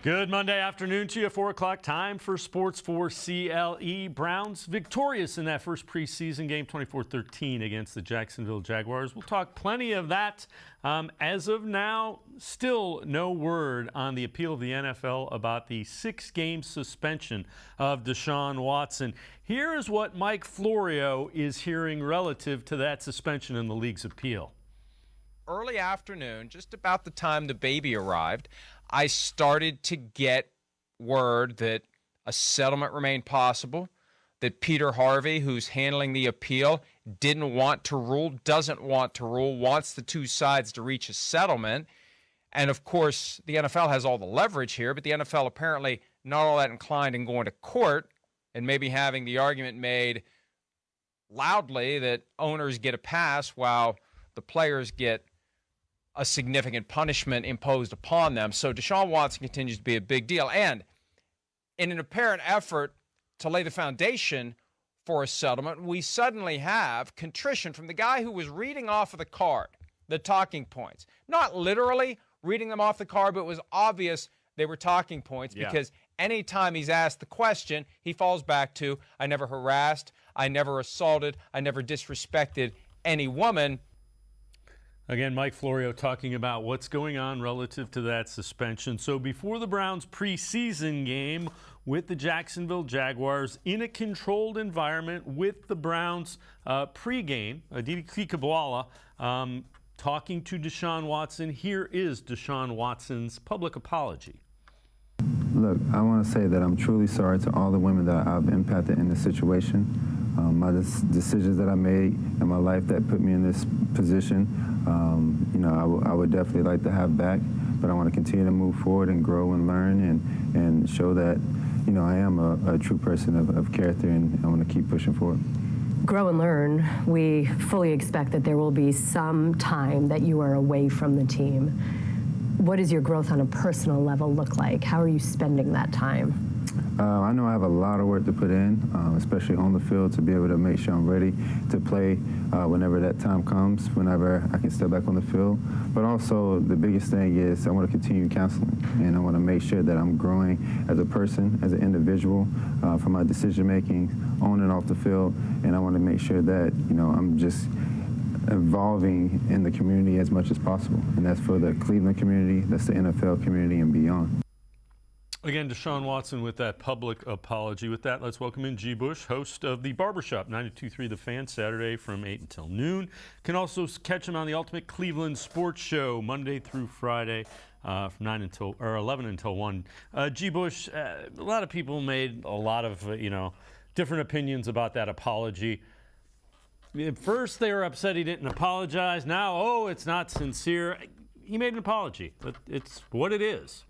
Good Monday afternoon to you, 4 o'clock time for Sports4CLE. Browns victorious in that first preseason game, 24-13 against the Jacksonville Jaguars. We'll talk plenty of that. As of now, still no word on the appeal of the NFL about the 6-game suspension of Deshaun Watson. Here is what Mike Florio is hearing relative to that suspension and the league's appeal. Early afternoon, just about the time the baby arrived, I started to get word that a settlement remained possible, that Peter Harvey, who's handling the appeal, didn't want to rule, doesn't want to rule, wants the two sides to reach a settlement. And, of course, the NFL has all the leverage here, but the NFL apparently not all that inclined in going to court and maybe having the argument made loudly that owners get a pass while the players get a significant punishment imposed upon them. So Deshaun Watson continues to be a big deal. And in an apparent effort to lay the foundation for a settlement, we suddenly have contrition from the guy who was reading off of the card, the talking points. Not literally reading them off the card, but it was obvious they were talking points because anytime he's asked the question, he falls back to, I never harassed, I never assaulted, I never disrespected any woman. Again, Mike Florio talking about what's going on relative to that suspension. So before the Browns preseason game with the Jacksonville Jaguars in a controlled environment with the Browns pregame, Aditi Kikabwala talking to Deshaun Watson. Here is Deshaun Watson's public apology. Look, I want to say that I'm truly sorry to all the women that I've impacted in this situation. My decisions that I made in my life that put me in this position, I would definitely like to have back, but I want to continue to move forward and grow and learn and show that, I am a true person of character, and I want to keep pushing forward. Grow and learn. We fully expect that there will be some time that you are away from the team. What does your growth on a personal level look like? How are you spending that time? I know I have a lot of work to put in, especially on the field, to be able to make sure I'm ready to play whenever that time comes, whenever I can step back on the field. But also, the biggest thing is I want to continue counseling, and I want to make sure that I'm growing as a person, as an individual, for my decision-making on and off the field. And I want to make sure that, I'm just evolving in the community as much as possible. And that's for the Cleveland community, that's the NFL community, and beyond. Again, Deshaun Watson with that public apology. With that, let's welcome in G. Bush, host of the Barbershop, 92.3 The Fan, Saturday from 8 until noon. Can also catch him on the Ultimate Cleveland Sports Show, Monday through Friday, from 11 until 1. G. Bush, a lot of people made a lot of, different opinions about that apology. At first, they were upset he didn't apologize. Now, it's not sincere. He made an apology, but it's what it is.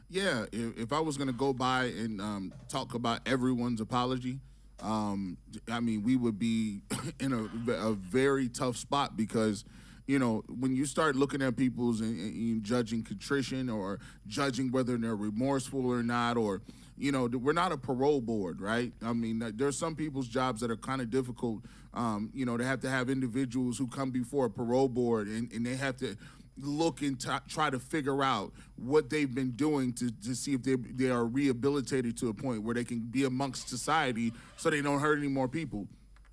Yeah, if I was going to go by and talk about everyone's apology, we would be in a very tough spot because, when you start looking at people's and judging contrition or judging whether they're remorseful or not, or, we're not a parole board, right? There's some people's jobs that are kind of difficult, they have to have individuals who come before a parole board and they have to look and try to figure out what they've been doing to see if they are rehabilitated to a point where they can be amongst society so they don't hurt any more people.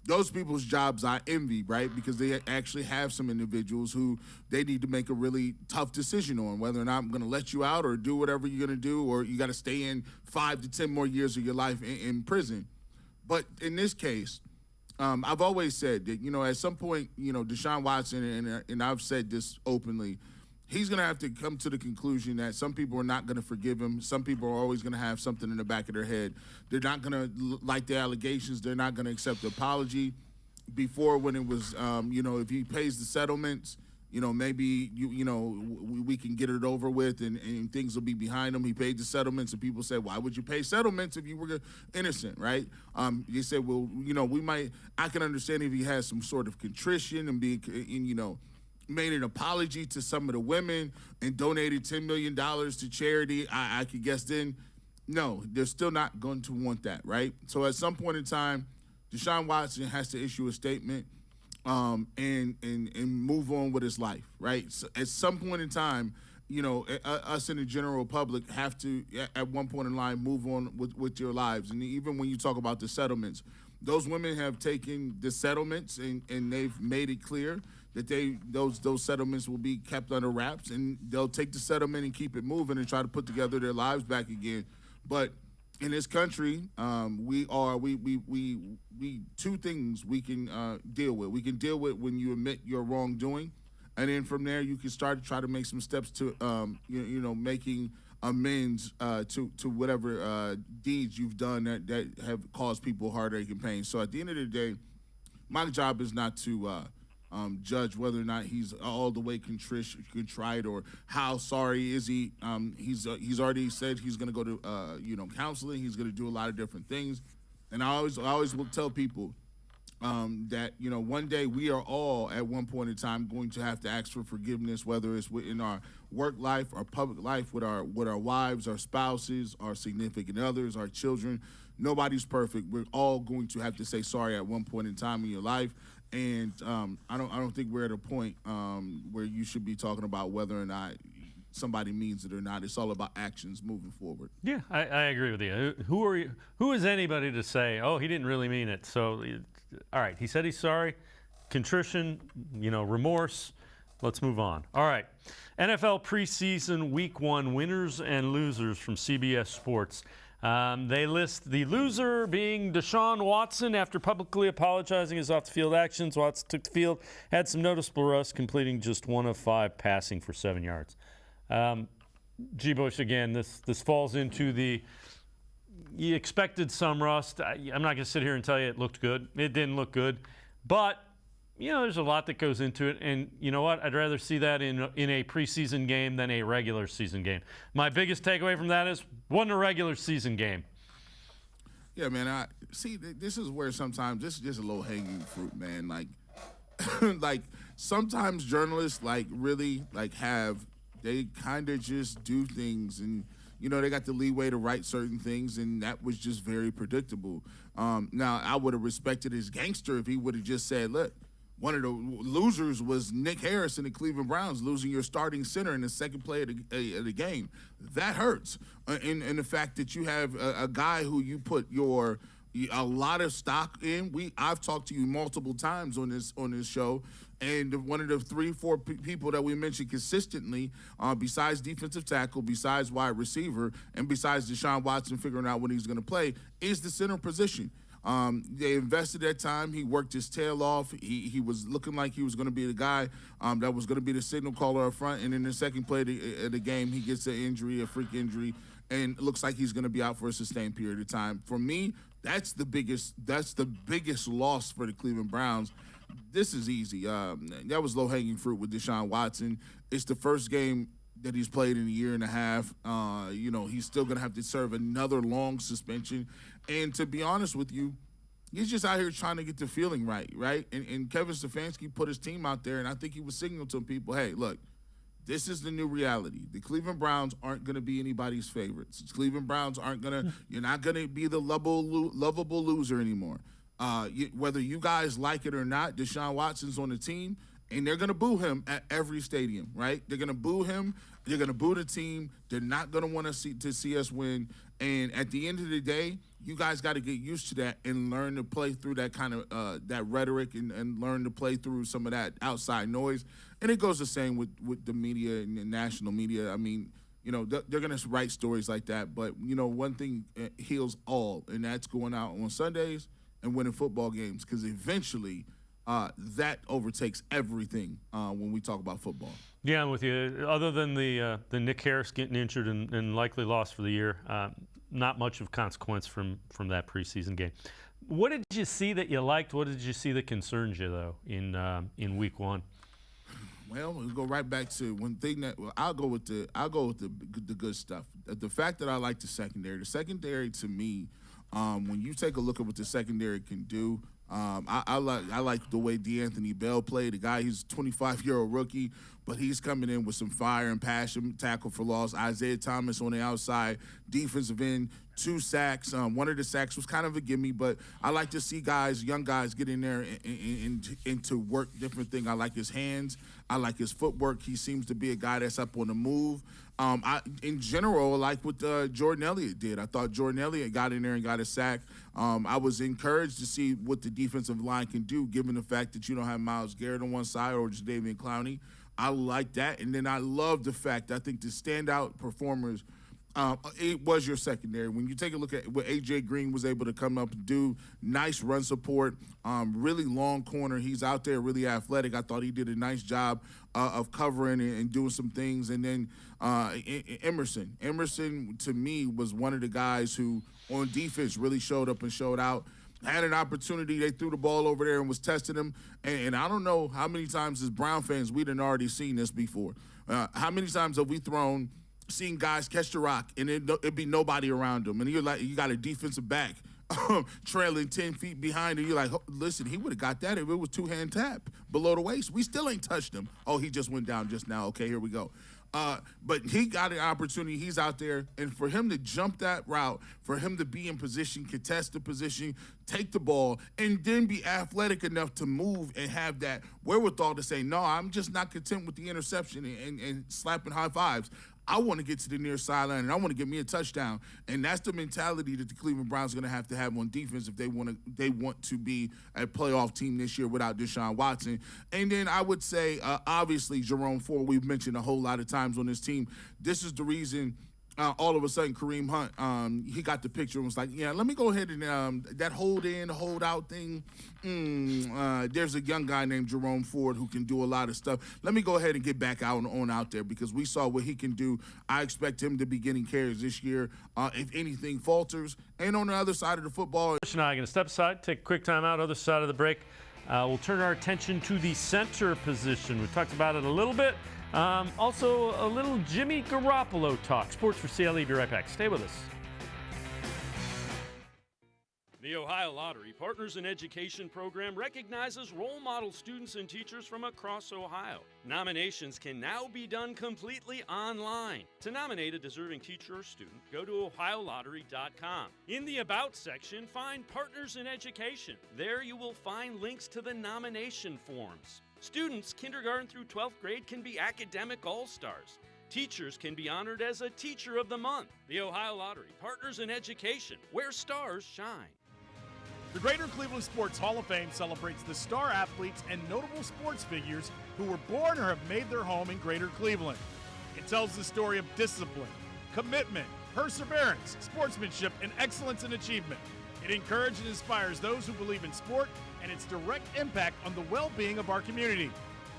Those people's jobs I envy, right? Because they actually have some individuals who they need to make a really tough decision on whether or not I'm going to let you out or do whatever you're going to do, or you got to stay in 5 to 10 more years of your life in prison. But in this case, I've always said that, at some point, Deshaun Watson, and I've said this openly, he's going to have to come to the conclusion that some people are not going to forgive him. Some people are always going to have something in the back of their head. They're not going to like the allegations. They're not going to accept the apology. Before, when it was, if he pays the settlements, maybe, we can get it over with and things will be behind him. He paid the settlements, and people said, why would you pay settlements if you were innocent, right? They said, well, I can understand if he has some sort of contrition and made an apology to some of the women and donated $10 million to charity. I could guess then, no, they're still not going to want that, right? So at some point in time, Deshaun Watson has to issue a statement and move on with his life, right? So at some point in time, us in the general public have to, at one point in line, move on with your lives. And even when you talk about the settlements, those women have taken the settlements and they've made it clear that those settlements will be kept under wraps, and they'll take the settlement and keep it moving and try to put together their lives back again. But in this country, we two things we can deal with. We can deal with when you admit your wrongdoing, and then from there you can start to try to make some steps to making amends to whatever deeds you've done that have caused people heartache and pain. So at the end of the day, my job is not to judge whether or not he's all the way contrite or how sorry is he. He's already said he's going to go to counseling. He's going to do a lot of different things, and I always will tell people that one day we are all at one point in time going to have to ask for forgiveness, whether it's in our work life, our public life, with our wives, our spouses, our significant others, our children. Nobody's perfect. We're all going to have to say sorry at one point in time in your life. And I don't think we're at a point where you should be talking about whether or not somebody means it or not. It's all about actions moving forward. Yeah, I agree with you. Who is anybody to say, oh, he didn't really mean it? So, all right, he said he's sorry. Contrition, remorse. Let's move on. All right. NFL preseason week 1 winners and losers from CBS Sports. They list the loser being Deshaun Watson after publicly apologizing his off-the-field actions. Watson took the field, had some noticeable rust, completing just 1 of 5 passing for 7 yards. G. Bush, again, this falls into you expected some rust. I'm not going to sit here and tell you it looked good. It didn't look good. But, there's a lot that goes into it. And you know what? I'd rather see that in a preseason game than a regular season game. My biggest takeaway from that is wasn't a regular season game. Yeah, man. This is where sometimes this is just a low-hanging fruit, man. Like sometimes journalists really they kind of just do things, and they got the leeway to write certain things, and that was just very predictable. Now I would have respected his gangster if he would have just said, look, one of the losers was Nick Harris and the Cleveland Browns, losing your starting center in the second play of the game. That hurts. And the fact that you have a guy who you put a lot of stock in. I've talked to you multiple times on this show, and one of the 3-4 people that we mentioned consistently, besides defensive tackle, besides wide receiver, and besides Deshaun Watson figuring out when he's going to play, is the center position. They invested that time. He worked his tail off. He was looking like he was going to be the guy that was going to be the signal caller up front. And in the second play of the game, he gets an injury, a freak injury, and it looks like he's going to be out for a sustained period of time. For me, that's the biggest loss for the Cleveland Browns. This is easy. That was low-hanging fruit with Deshaun Watson. It's the first game that he's played in a year and a half. He's still going to have to serve another long suspension. And to be honest with you, he's just out here trying to get the feeling right? And Kevin Stefanski put his team out there, and I think he was signaling to people, hey, look, this is the new reality. The Cleveland Browns aren't going to be anybody's favorites. The Cleveland Browns you're not going to be the lovable loser anymore. Whether you guys like it or not, Deshaun Watson's on the team, and they're going to boo him at every stadium, right? They're going to boo him. They're going to boo the team. They're not going to want to see us win. And at the end of the day, you guys got to get used to that and learn to play through that kind of that rhetoric and learn to play through some of that outside noise. And it goes the same with the media and the national media. I mean, they're going to write stories like that. But, one thing heals all, and that's going out on Sundays and winning football games, because eventually that overtakes everything when we talk about football. Yeah, I'm with you. Other than the Nick Harris getting injured and likely lost for the year, not much of consequence from that preseason game. What did you see that you liked? What did you see that concerns you, though, in week 1? Well, we'll go right back to one thing that I'll go with the good stuff. The fact that I like the secondary. The secondary, to me, when you take a look at what the secondary can do, I like the way DeAnthony Bell played. The guy, he's a 25-year-old rookie, but he's coming in with some fire and passion. Tackle for loss. Isaiah Thomas on the outside, defensive end, 2 sacks. One of the sacks was kind of a gimme, but I like to see young guys get in there and to work different things. I like his hands. I like his footwork. He seems to be a guy that's up on the move. In general, like what Jordan Elliott did. I thought Jordan Elliott got in there and got a sack. I was encouraged to see what the defensive line can do, given the fact that you don't have Myles Garrett on one side or just David Clowney. I like that. And then I love the fact, I think the standout performers, it was your secondary. When you take a look at what A.J. Green was able to come up and do, nice run support, really long corner. He's out there really athletic. I thought he did a nice job of covering and doing some things. And then Emerson. Emerson, to me, was one of the guys who, on defense, really showed up and showed out. Had an opportunity. They threw the ball over there and was testing him. And I don't know how many times as Brown fans we'd already seen this before. How many times have we seen guys catch the rock and it'd be nobody around them, and you're like, you got a defensive back trailing 10 feet behind, and you're like, listen, he would have got that if it was 2-hand tap below the waist. We still ain't touched him. Oh, he just went down just now. Okay, here we go. But he got an opportunity. He's out there, and for him to jump that route, for him to be in position, contest the position, take the ball, and then be athletic enough to move and have that wherewithal to say, no, I'm just not content with the interception and slapping high fives. I want to get to the near sideline, and I want to get me a touchdown. And that's the mentality that the Cleveland Browns are going to have on defense if they want to be a playoff team this year without Deshaun Watson. And then I would say, obviously, Jerome Ford, we've mentioned a whole lot of times on this team. This is the reason all of a sudden Kareem Hunt, he got the picture and was like, yeah, let me go ahead and that hold out thing. There's a young guy named Jerome Ford who can do a lot of stuff. Let me go ahead and get back out there because we saw what he can do. I expect him to be getting carries this year if anything falters. And on the other side of the football. Bush and I are going to step aside, take a quick time out, other side of the break. We'll turn our attention to the center position. We talked about it a little bit. Also, a little Jimmy Garoppolo talk. Sports4CLE, be right back. Stay with us. The Ohio Lottery Partners in Education program recognizes role model students and teachers from across Ohio. Nominations can now be done completely online. To nominate a deserving teacher or student, go to ohiolottery.com. In the About section, find Partners in Education. There you will find links to the nomination forms. Students, kindergarten through 12th grade, can be academic all-stars. Teachers can be honored as a Teacher of the Month. The Ohio Lottery, Partners in Education, where stars shine. The Greater Cleveland Sports Hall of Fame celebrates the star athletes and notable sports figures who were born or have made their home in Greater Cleveland. It tells the story of discipline, commitment, perseverance, sportsmanship, and excellence in achievement. It encourages and inspires those who believe in sport and its direct impact on the well-being of our community.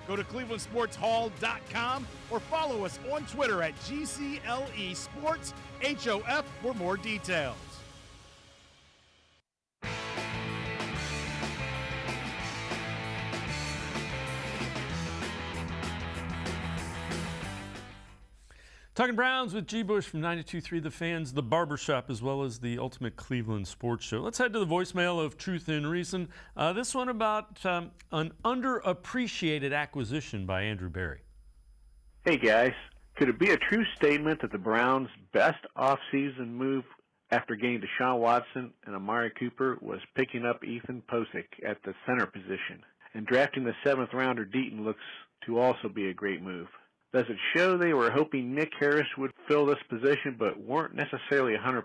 Go to clevelandsportshall.com or follow us on Twitter at GCLE Sports HOF for more details. Talking Browns with G. Bush from 92.3 The Fans, The Barbershop, as well as the Ultimate Cleveland Sports Show. Let's head to the voicemail of Truth and Reason. This one about an underappreciated acquisition by Andrew Berry. Hey, guys. Could it be a true statement that the Browns' best offseason move after getting Deshaun Watson and Amari Cooper was picking up Ethan Posick at the center position? And drafting the 7th rounder Deaton looks to also be a great move. Does it show they were hoping Nick Harris would fill this position but weren't necessarily 100%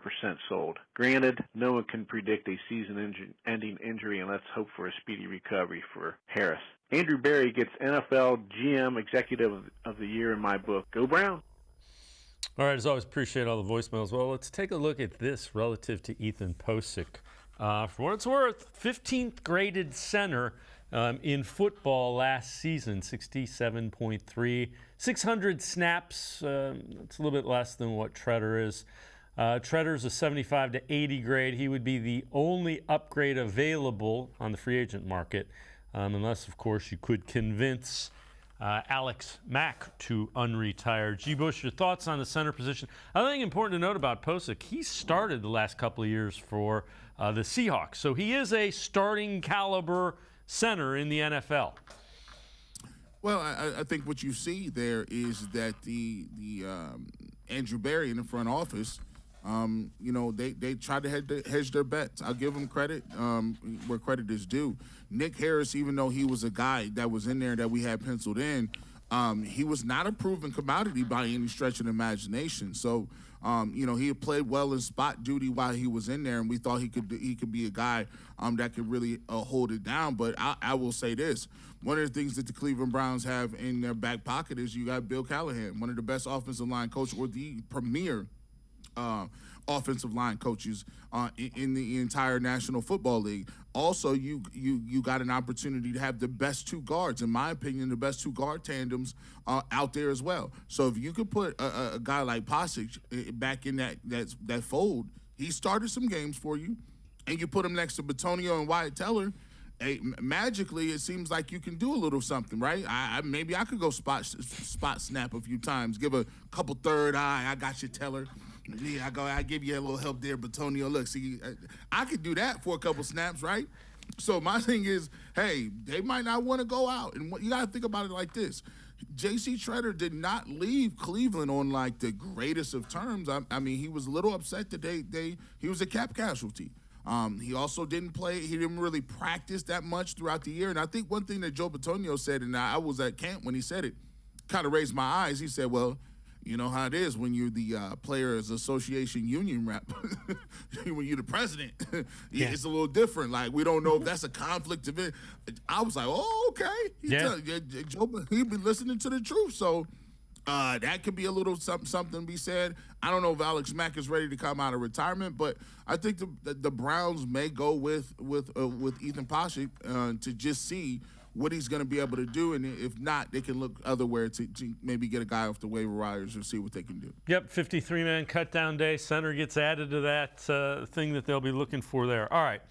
sold? Granted, no one can predict a season-ending injury, and let's hope for a speedy recovery for Harris. Andrew Berry gets NFL GM Executive of the Year in my book. Go Browns! All right, as always, appreciate all the voicemails. Well, let's take a look at this relative to Ethan Posick. For what it's worth, 15th graded center in football last season, 67.3. 600 snaps, that's a little bit less than what Tretter is. Tretter's a 75 to 80 grade. He would be the only upgrade available on the free agent market, unless, of course, you could convince Alex Mack to unretire. G. Bush, your thoughts on the center position? I think important to note about Posick, he started the last couple of years for the Seahawks, so he is a starting caliber center in the NFL. Well, I think what you see there is that the Andrew Berry in the front office, they tried to hedge their bets. I'll give them credit where credit is due. Nick Harris, even though he was a guy that was in there that we had penciled in, he was not a proven commodity by any stretch of the imagination. So, he had played well in spot duty while he was in there, and we thought he could be a guy that could really hold it down. But I will say this. One of the things that the Cleveland Browns have in their back pocket is you got Bill Callahan, one of the best offensive line coaches, or the premier offensive line coaches in the entire National Football League. Also, you got an opportunity to have the best two guards, in my opinion, the best two guard tandems out there as well. So if you could put a guy like Posick back in that fold, he started some games for you, and you put him next to Bitonio and Wyatt Teller. Hey, magically, it seems like you can do a little something, right? Maybe I could go spot snap a few times, give a couple third eye. I got you, Teller. Yeah, I give you a little help there, Bitonio. Look, see, I could do that for a couple snaps, right? So my thing is, hey, they might not want to go out, and you got to think about it like this. J.C. Tretter did not leave Cleveland on like the greatest of terms. I mean, he was a little upset that he was a cap casualty. He also didn't play. He didn't really practice that much throughout the year. And I think one thing that Joe Bitonio said, and I was at camp when he said it, kind of raised my eyes. He said, well, you know how it is when you're the Players Association union rep. When you're the president, it's a little different. Like, we don't know if that's a conflict of it. I was like, oh, okay. Joe, he be listening to the truth. So that could be a little something to be said. I don't know if Alex Mack is ready to come out of retirement, but I think the Browns may go with Ethan Posick to just see what he's going to be able to do, and if not, they can look otherwhere to maybe get a guy off the waiver wires or see what they can do. Yep, 53-man cut-down day. Center gets added to that thing that they'll be looking for there. All right,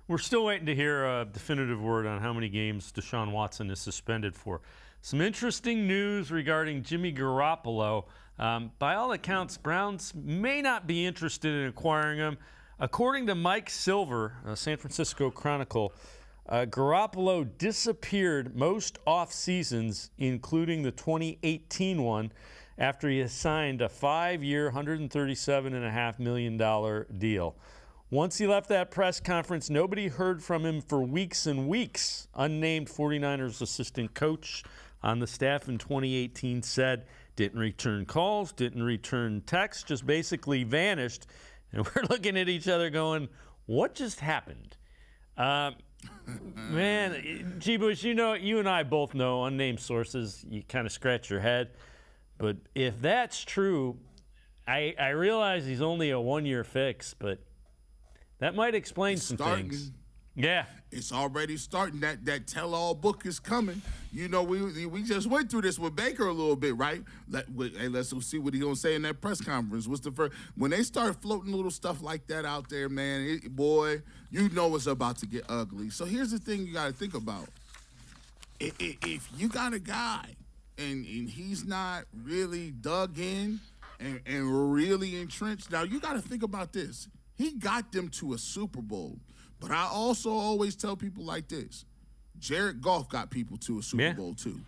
we're still waiting to hear a definitive word on how many games Deshaun Watson is suspended for. Some interesting news regarding Jimmy Garoppolo. By all accounts, Browns may not be interested in acquiring him. According to Mike Silver, San Francisco Chronicle, Garoppolo disappeared most off seasons, including the 2018 one, after he signed a 5-year, $137.5 million deal. Once he left that press conference, nobody heard from him for weeks and weeks. Unnamed 49ers assistant coach on the staff in 2018 said didn't return calls, didn't return texts, just basically vanished. And we're looking at each other going, what just happened? Man, G-Bush, you and I both know unnamed sources. You kind of scratch your head. But if that's true, I realize he's only a 1-year fix, but that might explain some things. Yeah. It's already starting. That tell-all book is coming. We just went through this with Baker a little bit, right? Let's see what he's going to say in that press conference. What's the first? When they start floating little stuff like that out there, man, boy, you know it's about to get ugly. So here's the thing you got to think about. If you got a guy and he's not really dug in and really entrenched, now you got to think about this. He got them to a Super Bowl. But I also always tell people like this. Jared Goff got people to a Super Bowl too.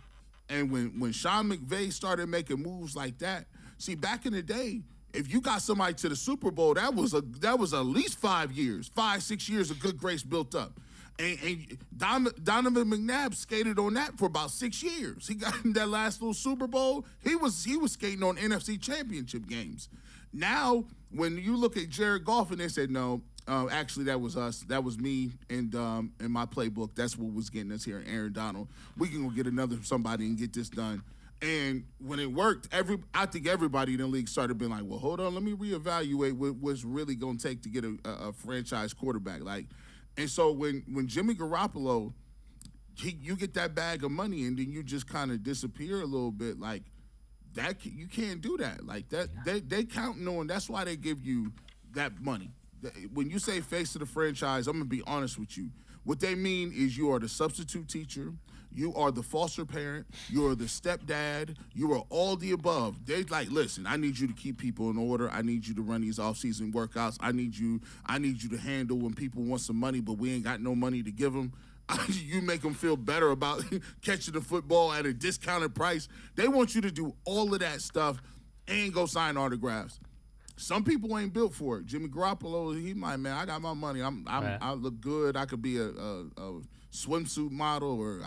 And when Sean McVay started making moves like that, see, back in the day, if you got somebody to the Super Bowl, that was at least 5 years, 5-6 years of good grace built up. And Donovan McNabb skated on that for about 6 years. He got in that last little Super Bowl. He was skating on NFC Championship games. Now, when you look at Jared Goff and they said, no, actually that was us. That was me and in my playbook. That's what was getting us here, Aaron Donald. We can go get another somebody and get this done. And when it worked, I think everybody in the league started being like, well, hold on, let me reevaluate what's really going to take to get a franchise quarterback. And so when Jimmy Garoppolo, you get that bag of money and then you just kind of disappear a little bit, like that, you can't do that. Like that, they counting on. That's why they give you that money. When you say face of the franchise, I'm gonna be honest with you. What they mean is you are the substitute teacher, you are the foster parent, you are the stepdad, you are all the above. They like, listen, I need you to keep people in order. I need you to run these off-season workouts. I need you to handle when people want some money, but we ain't got no money to give them. you make them feel better about catching the football at a discounted price. They want you to do all of that stuff and go sign autographs. Some people ain't built for it. Jimmy Garoppolo, he might, man, I got my money. I look good. I could be a swimsuit model, or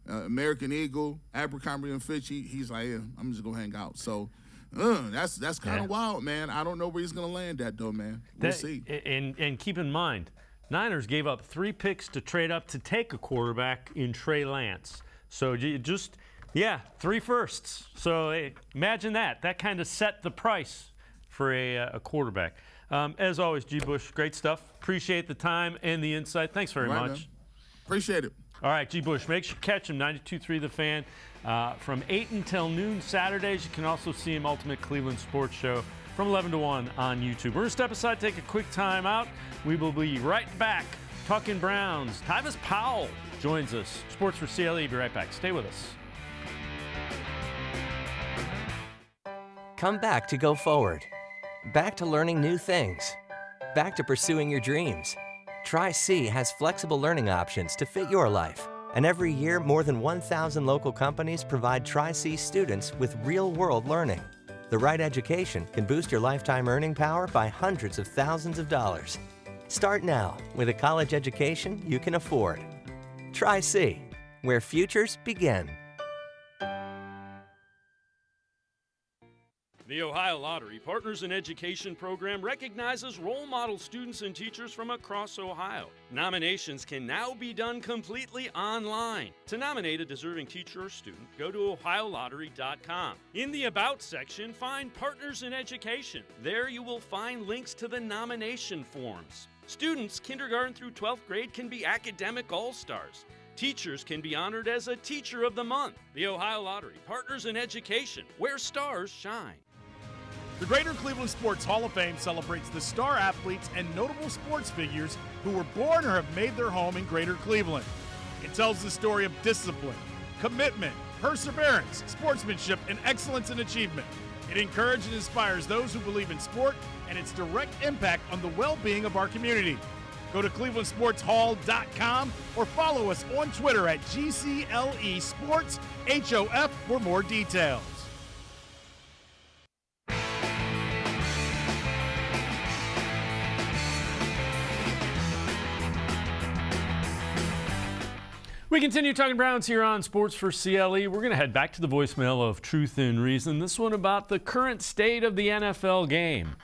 American Eagle, Abercrombie & Fitch. He's like, yeah, I'm just gonna hang out. So that's kind of wild, man. I don't know where he's gonna land at though, man. We'll see. And keep in mind, Niners gave up 3 picks to trade up to take a quarterback in Trey Lance. So just 3 firsts. So imagine that. That kind of set the price for a quarterback. As always, G. Bush, great stuff. Appreciate the time and the insight. Thanks very much. Man. Appreciate it. All right, G. Bush, make sure you catch him, 92.3 The Fan, from 8 until noon Saturdays. You can also see him Ultimate Cleveland Sports Show from 11 to 1 on YouTube. We're going to step aside, take a quick time out. We will be right back talking Browns. Tyvis Powell joins us. Sports4CLE, be right back. Stay with us. Come back to go forward. Back to learning new things. Back to pursuing your dreams. Tri-C has flexible learning options to fit your life. And every year, more than 1,000 local companies provide Tri-C students with real-world learning. The right education can boost your lifetime earning power by hundreds of thousands of dollars. Start now with a college education you can afford. Tri-C, where futures begin. The Ohio Lottery Partners in Education program recognizes role model students and teachers from across Ohio. Nominations can now be done completely online. To nominate a deserving teacher or student, go to OhioLottery.com. In the About section, find Partners in Education. There you will find links to the nomination forms. Students kindergarten through 12th grade can be academic all-stars. Teachers can be honored as a Teacher of the Month. The Ohio Lottery Partners in Education, where stars shine. The Greater Cleveland Sports Hall of Fame celebrates the star athletes and notable sports figures who were born or have made their home in Greater Cleveland. It tells the story of discipline, commitment, perseverance, sportsmanship, and excellence in achievement. It encourages and inspires those who believe in sport and its direct impact on the well-being of our community. Go to clevelandsportshall.com or follow us on Twitter at GCLE Sports HOF for more details. We continue talking Browns here on Sports4CLE. We're going to head back to the voicemail of Truth and Reason. This one about the current state of the NFL game.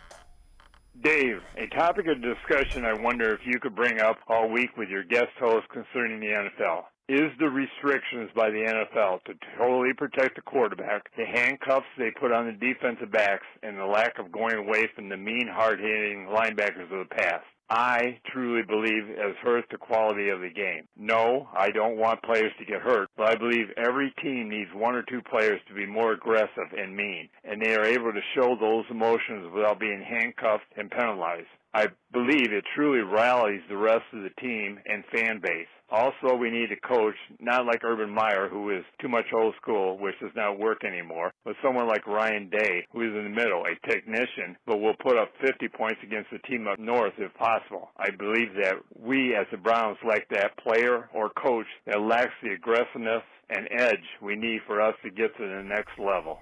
Dave, a topic of discussion I wonder if you could bring up all week with your guest host concerning the NFL. Is the restrictions by the NFL to totally protect the quarterback, the handcuffs they put on the defensive backs, and the lack of going away from the mean, hard-hitting linebackers of the past? I truly believe it has hurt the quality of the game. No, I don't want players to get hurt, but I believe every team needs 1 or 2 players to be more aggressive and mean, and they are able to show those emotions without being handcuffed and penalized. I believe it truly rallies the rest of the team and fan base. Also, we need a coach, not like Urban Meyer, who is too much old school, which does not work anymore, but someone like Ryan Day, who is in the middle, a technician, but will put up 50 points against the team up north if possible. I believe that we as the Browns lack that player or coach that lacks the aggressiveness and edge we need for us to get to the next level.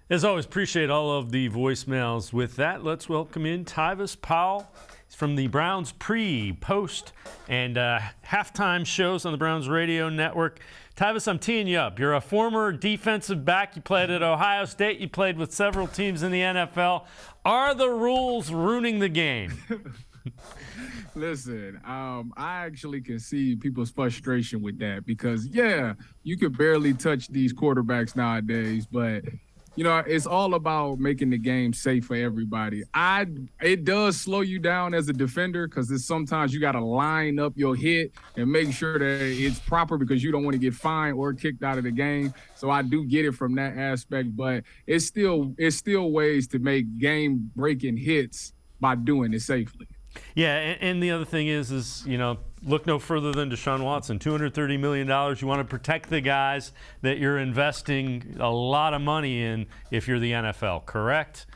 As always, appreciate all of the voicemails. With that, let's welcome in Tyvis Powell. He's from the Browns pre, post, and halftime shows on the Browns radio network. Tyvis, I'm teeing you up. You're a former defensive back. You played at Ohio State. You played with several teams in the NFL. Are the rules ruining the game? Listen, I actually can see people's frustration with that because, yeah, you could barely touch these quarterbacks nowadays, but you know, it's all about making the game safe for everybody. It does slow you down as a defender because sometimes you got to line up your hit and make sure that it's proper because you don't want to get fined or kicked out of the game. So I do get it from that aspect, but it's still ways to make game-breaking hits by doing it safely. Yeah, and the other thing is you know, look no further than Deshaun Watson, $230 million. You want to protect the guys that you're investing a lot of money in if you're the NFL, correct?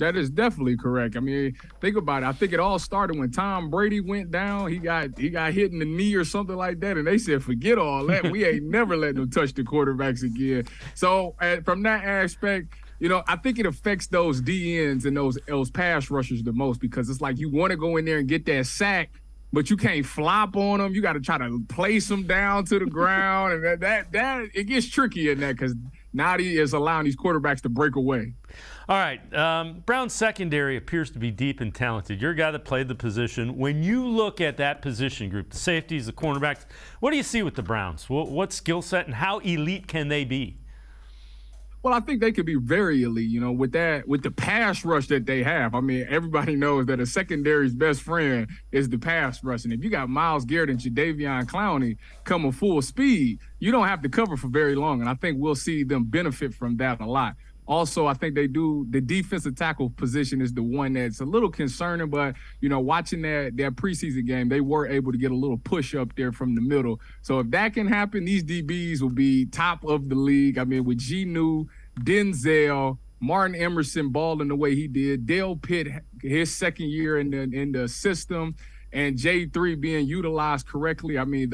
That is definitely correct. I mean, think about it. I think it all started when Tom Brady went down. He got hit in the knee or something like that, and they said, forget all that. We ain't never letting them touch the quarterbacks again. So from that aspect, I think it affects those DNs and those pass rushers the most, because it's like you want to go in there and get that sack, but you can't flop on them. You got to try to place them down to the ground, and that it gets tricky in that, because now he is allowing these quarterbacks to break away. All right, Brown's secondary appears to be deep and talented. You're a guy that played the position. When you look at that position group, the safeties, the cornerbacks, what do you see with the Browns? What skill set and how elite can they be? Well, I think they could be very elite, with the pass rush that they have. I mean, everybody knows that a secondary's best friend is the pass rush. And if you got Myles Garrett and Jadeveon Clowney coming full speed, you don't have to cover for very long. And I think we'll see them benefit from that a lot. Also, I think the defensive tackle position is the one that's a little concerning, but, watching that preseason game, they were able to get a little push up there from the middle. So if that can happen, these DBs will be top of the league. I mean, with Genu, Denzel, Martin Emerson balling the way he did, Dale Pitt, his second year in the system, and J3 being utilized correctly. I mean,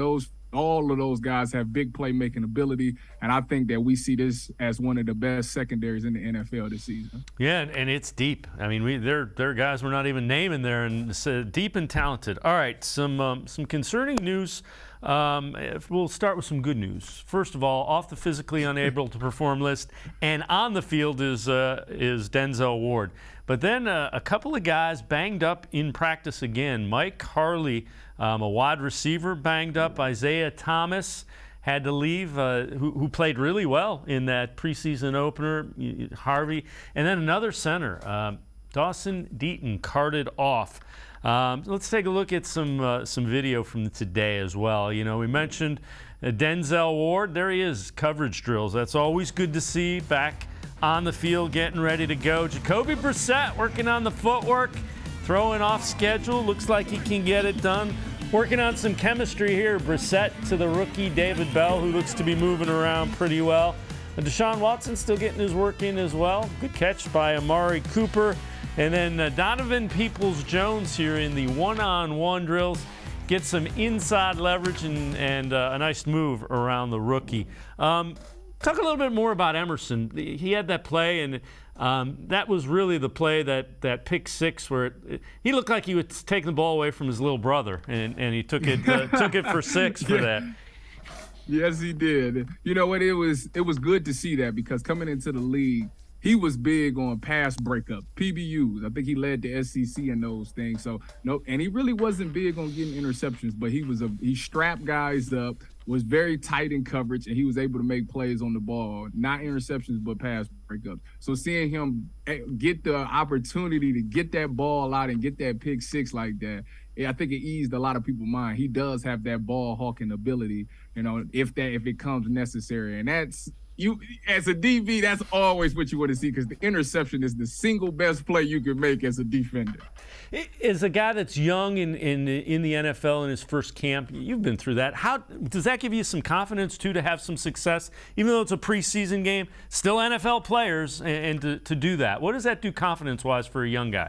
all of those guys have big playmaking ability, and I think that we see this as one of the best secondaries in the NFL this season. Yeah, and it's deep. I mean, there are guys we're not even naming there, and it's deep and talented. All right, some concerning news. We'll start with some good news. First of all, off the physically unable to perform list, and on the field is Denzel Ward. But then a couple of guys banged up in practice again. Mike Harley, a wide receiver, banged up. Isaiah Thomas had to leave, who played really well in that preseason opener. Harvey, and then another center, Dawson Deaton, carted off. Let's take a look at some video from today as well. We mentioned Denzel Ward. There he is, coverage drills. That's always good to see, back on the field, getting ready to go. Jacoby Brissett working on the footwork, throwing off schedule. Looks like he can get it done. Working on some chemistry here. Brissett to the rookie David Bell, who looks to be moving around pretty well. And Deshaun Watson still getting his work in as well. Good catch by Amari Cooper. And then Donovan Peoples-Jones here in the one-on-one drills. Get some inside leverage and a nice move around the rookie. Talk a little bit more about Emerson. He had that play, and that was really the play, that pick six, where he looked like he was taking the ball away from his little brother, and he took it for six for that. Yes, he did. You know what? It was good to see that, because coming into the league, he was big on pass breakup, PBUs. I think he led the SEC in those things. So no, and he really wasn't big on getting interceptions, but he strapped guys up, was very tight in coverage, and he was able to make plays on the ball. Not interceptions, but pass breakups. So seeing him get the opportunity to get that ball out and get that pick six like that, I think it eased a lot of people's mind. He does have that ball hawking ability, if it comes necessary. And that's, you as a DB, that's always what you want to see, because the interception is the single best play you can make as a defender. As a guy that's young in the NFL in his first camp, you've been through that. How does that give you some confidence too, to have some success, even though it's a preseason game? Still NFL players, and to do that. What does that do confidence-wise for a young guy?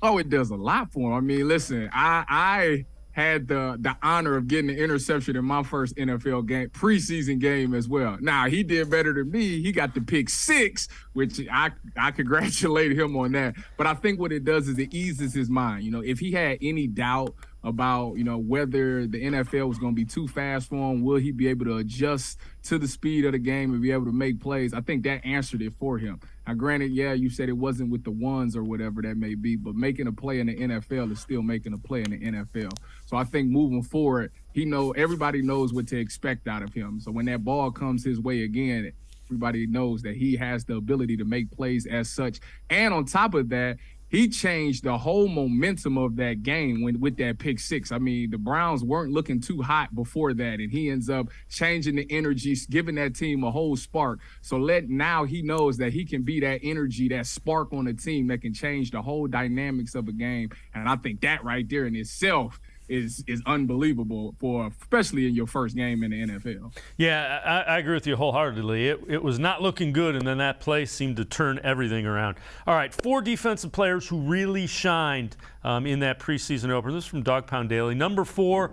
Oh, it does a lot for him. I mean, listen, I had the honor of getting an interception in my first NFL game, preseason game as well. Now, he did better than me. He got the pick six, which I congratulate him on that. But I think what it does is it eases his mind. If he had any doubt about, whether the NFL was going to be too fast for him, will he be able to adjust to the speed of the game and be able to make plays? I think that answered it for him. Now, granted, yeah, you said it wasn't with the ones or whatever that may be, but making a play in the NFL is still making a play in the NFL. So I think moving forward, everybody knows what to expect out of him. So when that ball comes his way again, everybody knows that he has the ability to make plays as such. And on top of that, he changed the whole momentum of that game with that pick six. I mean, the Browns weren't looking too hot before that, and he ends up changing the energy, giving that team a whole spark. So now he knows that he can be that energy, that spark on the team that can change the whole dynamics of a game. And I think that right there in itself is unbelievable especially in your first game in the NFL. Yeah, I agree with you wholeheartedly. It was not looking good, and then that play seemed to turn everything around. All right, 4 defensive players who really shined in that preseason opener. This is from Dog Pound Daily. Number 4,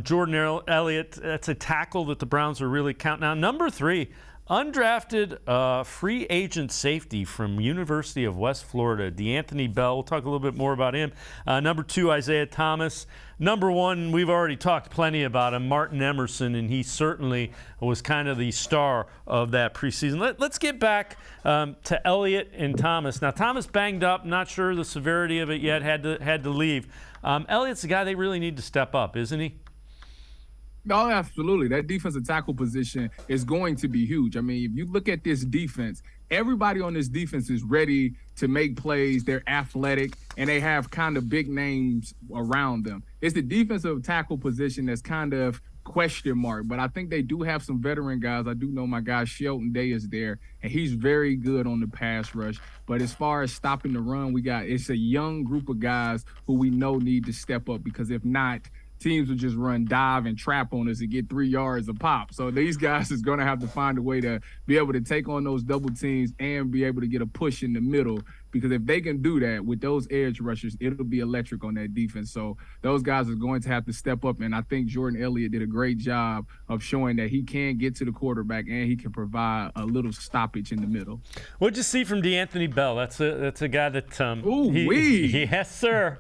Jordan Elliott. That's a tackle that the Browns are really counting on. Number 3, undrafted free agent safety from University of West Florida, DeAnthony Bell. We'll talk a little bit more about him. Number 2, Isaiah Thomas. Number 1, we've already talked plenty about him, Martin Emerson, and he certainly was kind of the star of that preseason. Let's get back to Elliott and Thomas. Now, Thomas banged up, not sure the severity of it yet, had to leave. Elliott's the guy they really need to step up, isn't he? No, absolutely. That defensive tackle position is going to be huge. I mean, if you look at this defense, everybody on this defense is ready to make plays. They're athletic, and they have kind of big names around them. It's the defensive tackle position that's kind of question mark, but I think they do have some veteran guys. I do know my guy Shelton Day is there, and he's very good on the pass rush. But as far as stopping the run, it's a young group of guys who we know need to step up, because if not, teams will just run dive and trap on us and get 3 yards a pop. So these guys is going to have to find a way to be able to take on those double teams and be able to get a push in the middle, because if they can do that with those edge rushers, it'll be electric on that defense. So those guys are going to have to step up, and I think Jordan Elliott did a great job of showing that he can get to the quarterback and he can provide a little stoppage in the middle. What'd you see from DeAnthony Bell? That's a guy that yes, sir.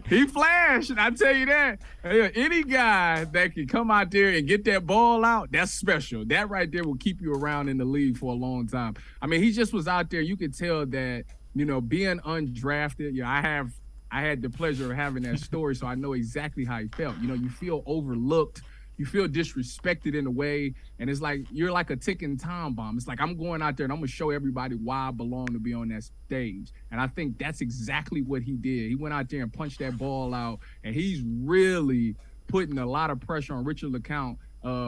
He flashed, I tell you that. Any guy that can come out there and get that ball out, that's special. That right there will keep you around in the league for a long time. I mean, he just was out there. You could tell that, being undrafted, I had the pleasure of having that story, so I know exactly how he felt. You feel overlooked. You feel disrespected in a way, and it's like you're like a ticking time bomb. It's like, I'm going out there and I'm going to show everybody why I belong to be on that stage. And I think that's exactly what he did. He went out there and punched that ball out, and he's really putting a lot of pressure on Richard LeCounte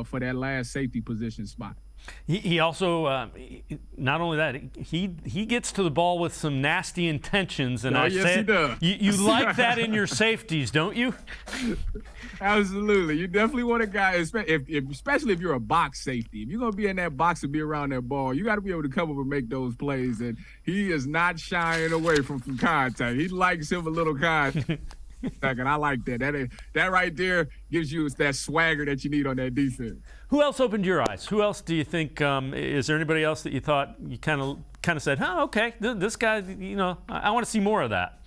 for that last safety position spot. He also, not only that, he gets to the ball with some nasty intentions, and he does. You like that in your safeties, don't you? Absolutely. You definitely want a guy, especially if you're a box safety. If you're going to be in that box and be around that ball, you got to be able to come up and make those plays, and he is not shying away from some contact. He likes him a little contact. And I like that. That right there gives you that swagger that you need on that defense. Who else opened your eyes? Who else do you think? Is there anybody else that you thought you kind of said, okay, this guy, I want to see more of that?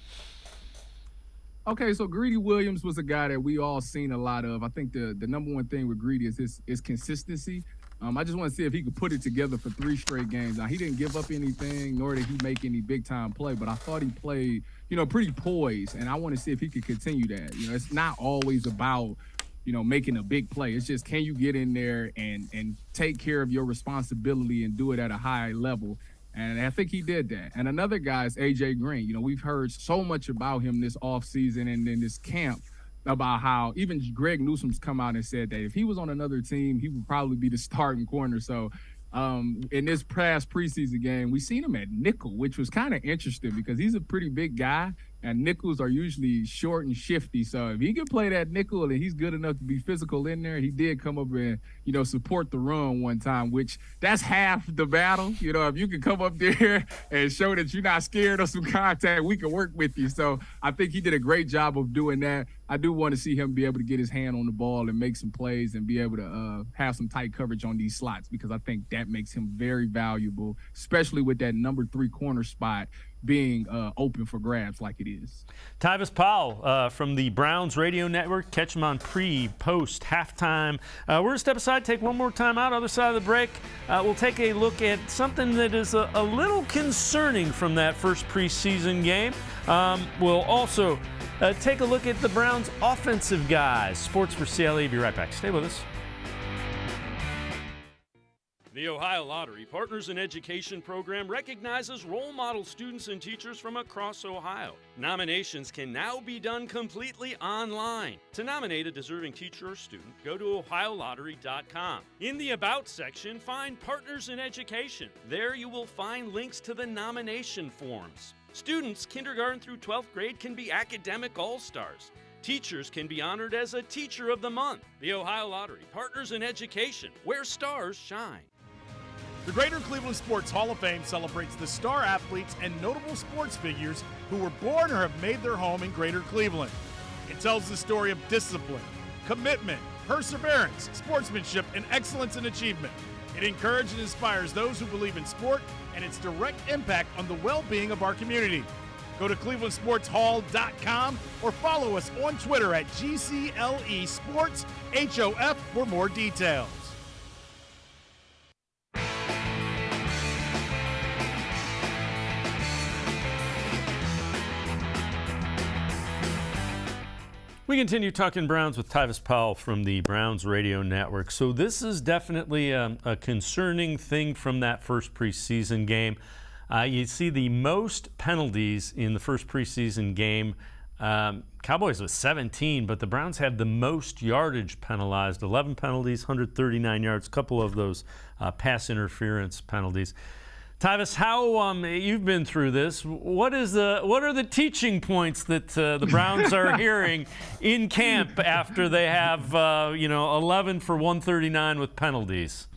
Okay, so Greedy Williams was a guy that we all seen a lot of. I think the number one thing with Greedy is his consistency. I just want to see if he could put it together for 3 straight games. Now, he didn't give up anything, nor did he make any big-time play, but I thought he played, pretty poised, and I want to see if he could continue that. It's not always about, making a big play. It's just, can you get in there and take care of your responsibility and do it at a high level? And I think he did that. And another guy is A.J. Green. We've heard so much about him this offseason and in this camp, about how even Greg Newsome's come out and said that if he was on another team, he would probably be the starting corner. So in this past preseason game, we seen him at nickel, which was kind of interesting because he's a pretty big guy, and nickels are usually short and shifty. So if he can play that nickel and he's good enough to be physical in there, he did come up and, support the run one time, which that's half the battle. If you can come up there and show that you're not scared of some contact, we can work with you. So I think he did a great job of doing that. I do want to see him be able to get his hand on the ball and make some plays and be able to have some tight coverage on these slots, because I think that makes him very valuable, especially with that number 3 corner spot being open for grabs like it is. Tyvis Powell from the Browns Radio Network. Catch him on pre, post, halftime. We're going to step aside, take one more time out. Other side of the break, we'll take a look at something that is a little concerning from that first preseason game. We'll also take a look at the Browns' offensive guys. Sports4CLE. Be right back. Stay with us. The Ohio Lottery Partners in Education program recognizes role model students and teachers from across Ohio. Nominations can now be done completely online. To nominate a deserving teacher or student, go to OhioLottery.com. In the About section, find Partners in Education. There you will find links to the nomination forms. Students kindergarten through 12th grade can be academic all-stars. Teachers can be honored as a Teacher of the Month. The Ohio Lottery, partners in education, where stars shine. The Greater Cleveland Sports Hall of Fame celebrates the star athletes and notable sports figures who were born or have made their home in Greater Cleveland. It tells the story of discipline, commitment, perseverance, sportsmanship, and excellence in achievement. It encourages and inspires those who believe in sport and its direct impact on the well-being of our community. Go to clevelandsportshall.com or follow us on Twitter at GCLE Sports HOF for more details. We continue talking Browns with Tyvis Powell from the Browns Radio Network. So this is definitely a concerning thing from that first preseason game. You see the most penalties in the first preseason game. Cowboys with 17, but the Browns had the most yardage penalized, 11 penalties, 139 yards, a couple of those pass interference penalties. Tavis, how you've been through this? What are the teaching points that the Browns are hearing in camp after they have 11 for 139 with penalties?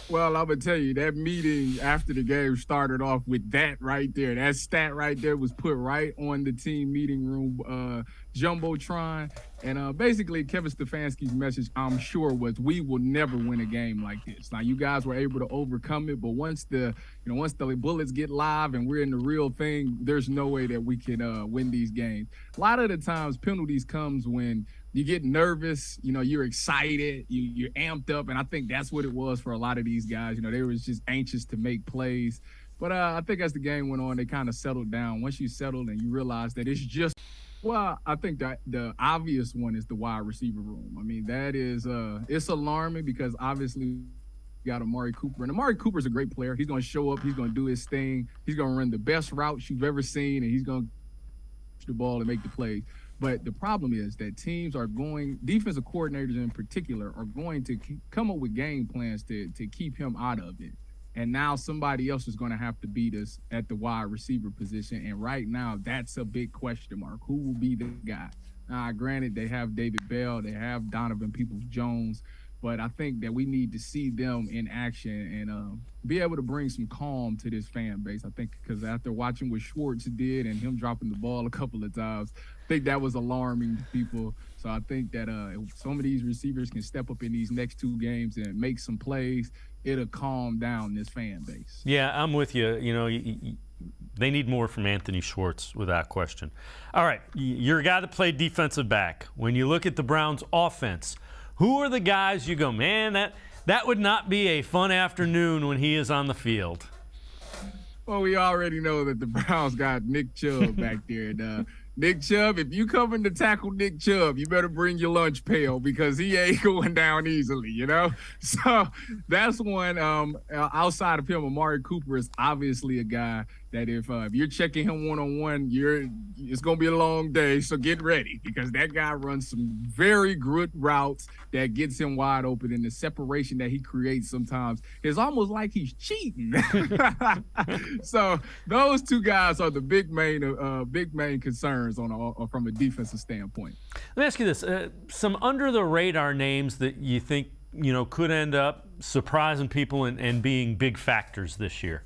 Well, I'm going to tell you, that meeting after the game started off with that right there. That stat right there was put right on the team meeting room Jumbotron. And basically, Kevin Stefanski's message, I'm sure, was we will never win a game like this. Now, you guys were able to overcome it, but once the bullets get live and we're in the real thing, there's no way that we can win these games. A lot of the times, penalties comes when you get nervous, you're excited, you're amped up, and I think that's what it was for a lot of these guys. They were just anxious to make plays. But I think as the game went on, they kind of settled down. Once you settled and you realize that it's just, well, I think that the obvious one is the wide receiver room. I mean, that is, it's alarming because obviously you got Amari Cooper. And Amari Cooper's a great player. He's going to show up. He's going to do his thing. He's going to run the best routes you've ever seen, and he's going to catch the ball and make the plays. But the problem is that teams are defensive coordinators in particular, are going to come up with game plans to keep him out of it. And now somebody else is going to have to beat us at the wide receiver position. And right now, that's a big question mark. Who will be the guy? Granted, they have David Bell, they have Donovan Peoples-Jones, but I think that we need to see them in action and be able to bring some calm to this fan base. I think because after watching what Schwartz did and him dropping the ball a couple of times, I think that was alarming to people. So I think that if some of these receivers can step up in these next two games and make some plays, it'll calm down this fan base. Yeah, I'm with you. They need more from Anthony Schwartz without question. All right, you're a guy that played defensive back. When you look at the Browns' offense, who are the guys you go, man, that would not be a fun afternoon when he is on the field? Well, we already know that the Browns got Nick Chubb back there. And, Nick Chubb, if you come in to tackle Nick Chubb, you better bring your lunch pail because he ain't going down easily, So that's one. Outside of him, Amari Cooper is obviously a guy that if you're checking him one-on-one, it's going to be a long day, so get ready because that guy runs some very good routes that gets him wide open, and the separation that he creates sometimes is almost like he's cheating. So those two guys are the big main concerns from a defensive standpoint. Let me ask you this. Some under-the-radar names that you think could end up surprising people and being big factors this year.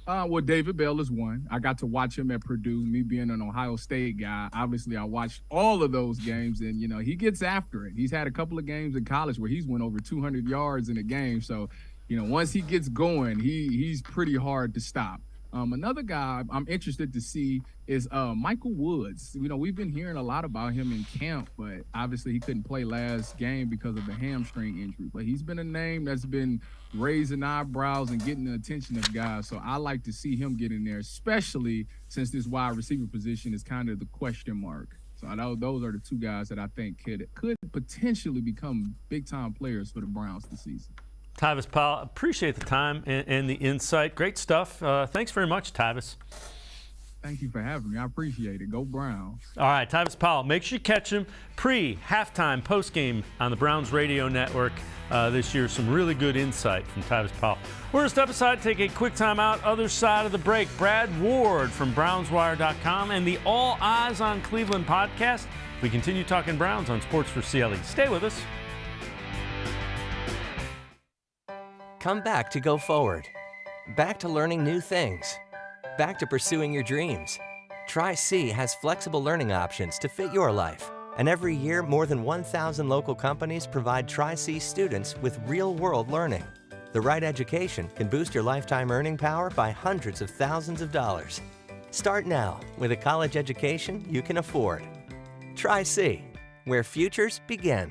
Well, David Bell is one. I got to watch him at Purdue. Me being an Ohio State guy, obviously I watched all of those games, and, he gets after it. He's had a couple of games in college where he's went over 200 yards in a game. So, once he gets going, he's pretty hard to stop. Another guy I'm interested to see is Michael Woods. We've been hearing a lot about him in camp, but obviously he couldn't play last game because of the hamstring injury. But he's been a name that's been raising eyebrows and getting the attention of guys. So I like to see him get in there, especially since this wide receiver position is kind of the question mark. So those are the two guys that I think could potentially become big-time players for the Browns this season. Tyvis Powell, appreciate the time and the insight. Great stuff. Thanks very much, Tavis. Thank you for having me. I appreciate it. Go Browns. All right, Tyvis Powell. Make sure you catch him pre-halftime, post-game on the Browns radio network this year. Some really good insight from Tyvis Powell. We're going to step aside, take a quick time out. Other side of the break, Brad Ward from BrownsWire.com and the All Eyez on Cleveland podcast. We continue talking Browns on Sports4CLE. Stay with us. Come back to go forward. Back to learning new things. Back to pursuing your dreams. Tri-C has flexible learning options to fit your life. And every year, more than 1,000 local companies provide Tri-C students with real-world learning. The right education can boost your lifetime earning power by hundreds of thousands of dollars. Start now with a college education you can afford. Tri-C, where futures begin.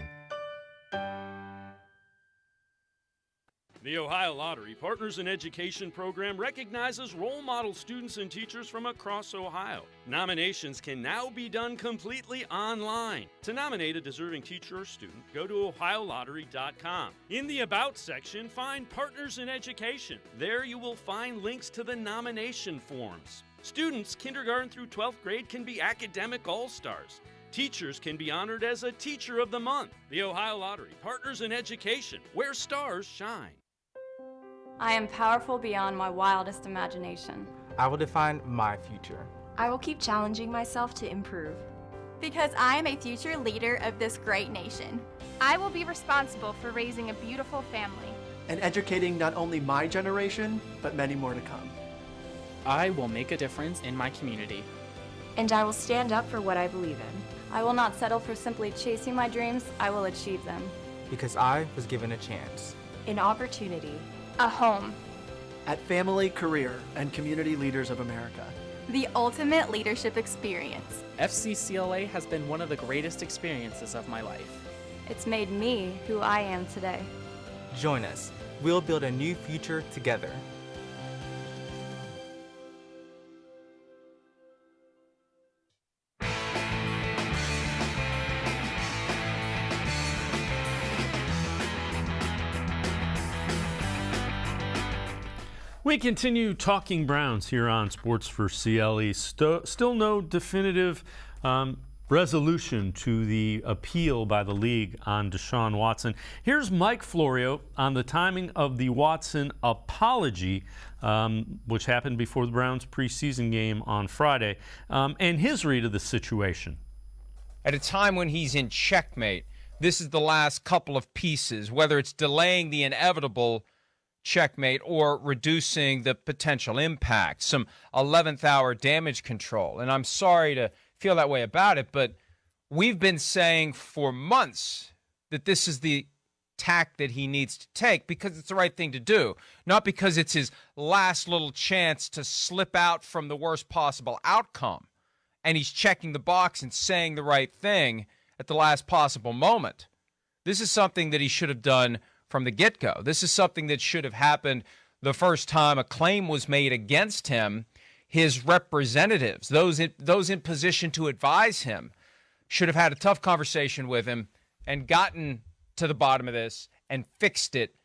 The Ohio Lottery Partners in Education program recognizes role model students and teachers from across Ohio. Nominations can now be done completely online. To nominate a deserving teacher or student, go to OhioLottery.com. In the About section, find Partners in Education. There you will find links to the nomination forms. Students, kindergarten through 12th grade, can be academic all-stars. Teachers can be honored as a Teacher of the Month. The Ohio Lottery Partners in Education, where stars shine. I am powerful beyond my wildest imagination. I will define my future. I will keep challenging myself to improve. Because I am a future leader of this great nation. I will be responsible for raising a beautiful family. And educating not only my generation, but many more to come. I will make a difference in my community. And I will stand up for what I believe in. I will not settle for simply chasing my dreams. I will achieve them. Because I was given a chance. An opportunity. A home. At Family, Career, and Community Leaders of America. The ultimate leadership experience. FCCLA has been one of the greatest experiences of my life. It's made me who I am today. Join us. We'll build a new future together. We continue talking Browns here on Sports4CLE. Still no definitive resolution to the appeal by the league on Deshaun Watson. Here's Mike Florio on the timing of the Watson apology, which happened before the Browns preseason game on Friday, and his read of the situation. At a time when he's in checkmate, this is the last couple of pieces, whether it's delaying the inevitable checkmate or reducing the potential impact, some 11th hour damage control. And I'm sorry to feel that way about it, but we've been saying for months that this is the tack that he needs to take because it's the right thing to do, not because it's his last little chance to slip out from the worst possible outcome. And he's checking the box and saying the right thing at the last possible moment. This is something that he should have done from the get-go. This is something that should have happened the first time a claim was made against him. His representatives, those in position to advise him, should have had a tough conversation with him and gotten to the bottom of this and fixed it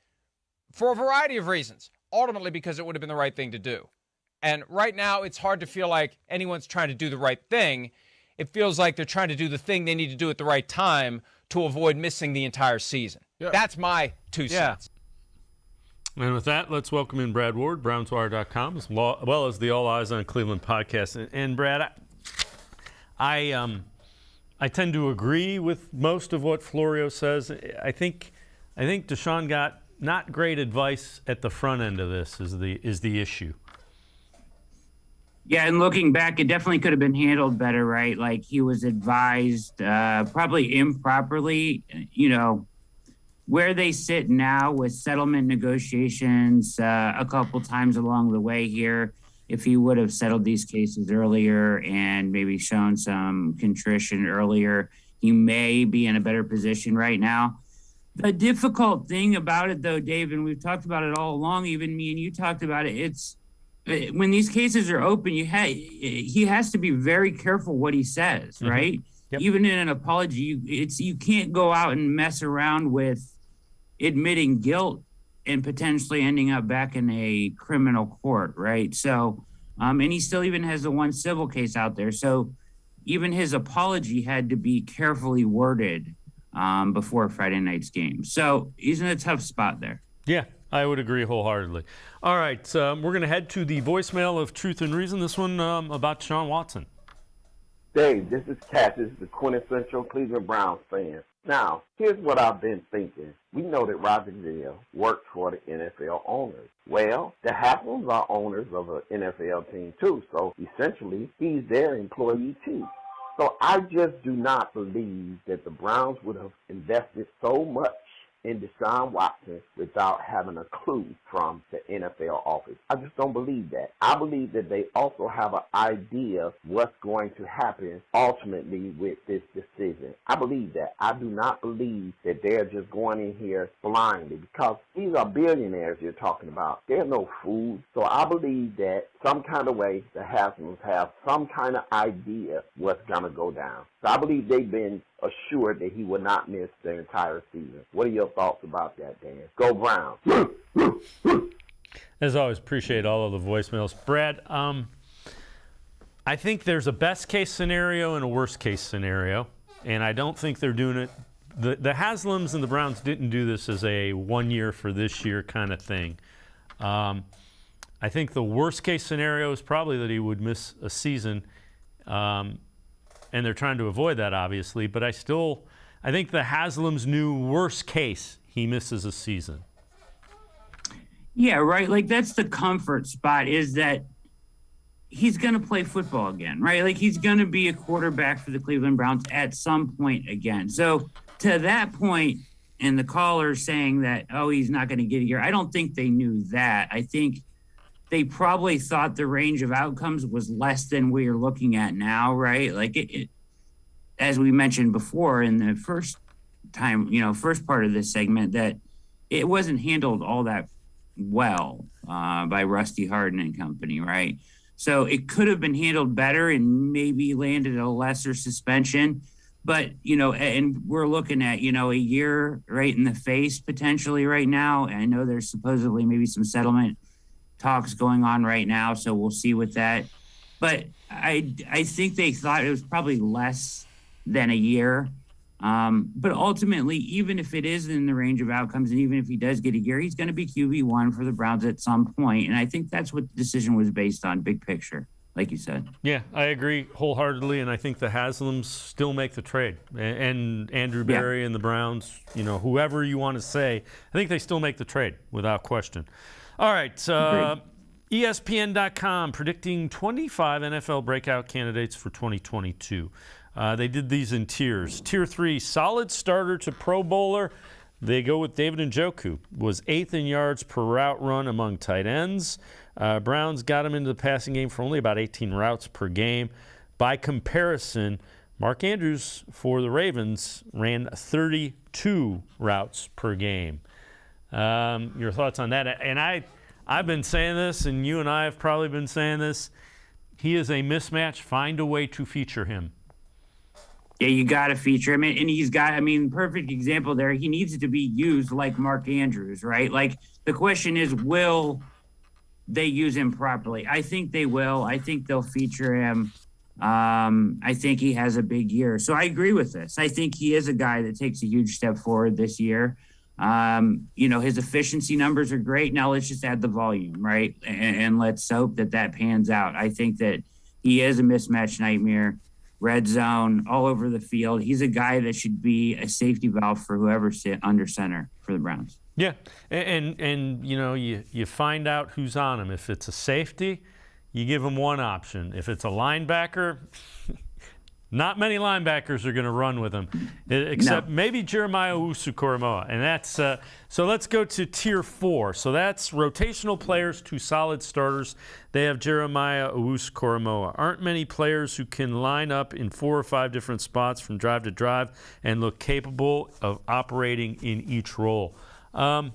for a variety of reasons, ultimately because it would have been the right thing to do. And right now, it's hard to feel like anyone's trying to do the right thing. It feels like they're trying to do the thing they need to do at the right time to avoid missing the entire season. Yeah. That's my 2 cents. And with that, let's welcome in Brad Ward, BrownsWire.com, as well as the All Eyez on Cleveland podcast. And Brad, I tend to agree with most of what Florio says. I think Deshaun got not great advice at the front end of this is the issue. Yeah, and looking back, it definitely could have been handled better, right? Like he was advised probably improperly, where they sit now with settlement negotiations a couple times along the way here. If he would have settled these cases earlier and maybe shown some contrition earlier, he may be in a better position right now. The difficult thing about it, though, Dave, and we've talked about it all along, even me and you talked about it, it's when these cases are open, he has to be very careful what he says, right? Mm-hmm. Yep. Even in an apology, you can't go out and mess around with admitting guilt and potentially ending up back in a criminal court, right? So And he still even has the one civil case out there. So even his apology had to be carefully worded before Friday night's game. So he's in a tough spot there. Yeah, I would agree wholeheartedly. All right, we're going to head to the voicemail of Truth and Reason. This one about Deshaun Watson. Dave, this is Tavis, the quintessential Cleveland Browns fan. Now, here's what I've been thinking. We know that Roger Goodell worked for the NFL owners. Well, the Haslams are owners of an NFL team too, so essentially he's their employee too. So I just do not believe that the Browns would have invested so much in Deshaun Watson without having a clue from the NFL office. I just don't believe that. I believe that they also have an idea what's going to happen ultimately with this decision. I believe that. I do not believe that they're just going in here blindly, because these are billionaires you're talking about. They're no fools. So I believe that some kind of way the Haslams have some kind of idea what's going to go down. So I believe they've been assured that he will not miss the entire season. What are your thoughts about that, Dan? Go Browns. As always, appreciate all of the voicemails. Brad, I think there's a best case scenario and a worst case scenario, and I don't think they're doing it. The Haslams and the Browns didn't do this as a 1 year for this year kind of thing. I think the worst case scenario is probably that he would miss a season, and they're trying to avoid that, obviously. But I think the Haslams knew worst case he misses a season. Yeah, right. Like, that's the comfort spot, is that he's going to play football again, right? Like, he's going to be a quarterback for the Cleveland Browns at some point again. So to that point, and the caller saying that, oh, he's not going to get a year, I don't think they knew that. I think they probably thought the range of outcomes was less than we are looking at now, right? Like, it as we mentioned before in the first part of this segment, that it wasn't handled all that well by Rusty Hardin and company, right? So it could have been handled better and maybe landed a lesser suspension. But, and we're looking at, a year right in the face potentially right now. And I know there's supposedly maybe some settlement talks going on right now, so we'll see with that. But I think they thought it was probably less than a year. But ultimately, even if it is in the range of outcomes, and even if he does get a year, he's going to be QB1 for the Browns at some point. And I think that's what the decision was based on, big picture, like you said. Yeah, I agree wholeheartedly, and I think the Haslams still make the trade. And Andrew Berry and the Browns, whoever you want to say, I think they still make the trade without question. All right, ESPN.com predicting 25 NFL breakout candidates for 2022. They did these in tiers. Tier 3, solid starter to Pro Bowler. They go with David Njoku, was 8th in yards per route run among tight ends. Browns got him into the passing game for only about 18 routes per game. By comparison, Mark Andrews for the Ravens ran 32 routes per game. Your thoughts on that? And I've been saying this, and you and I have probably been saying this. He is a mismatch. Find a way to feature him. Yeah, you got to feature him. And he's got, perfect example there. He needs to be used like Mark Andrews, right? Like, the question is, will they use him properly? I think they will. I think they'll feature him. I think he has a big year. So I agree with this. I think he is a guy that takes a huge step forward this year. His efficiency numbers are great. Now let's just add the volume, right? And let's hope that pans out. I think that he is a mismatch nightmare. Red zone, all over the field. He's a guy that should be a safety valve for whoever's under center for the Browns. Yeah, and you find out who's on him. If it's a safety, you give him one option. If it's a linebacker, not many linebackers are going to run with him, except maybe Jeremiah Owusu-Koramoah. And that's so let's go to Tier 4. So that's rotational players to solid starters. They have Jeremiah Owusu-Koramoah. Aren't many players who can line up in 4 or 5 different spots from drive to drive and look capable of operating in each role. I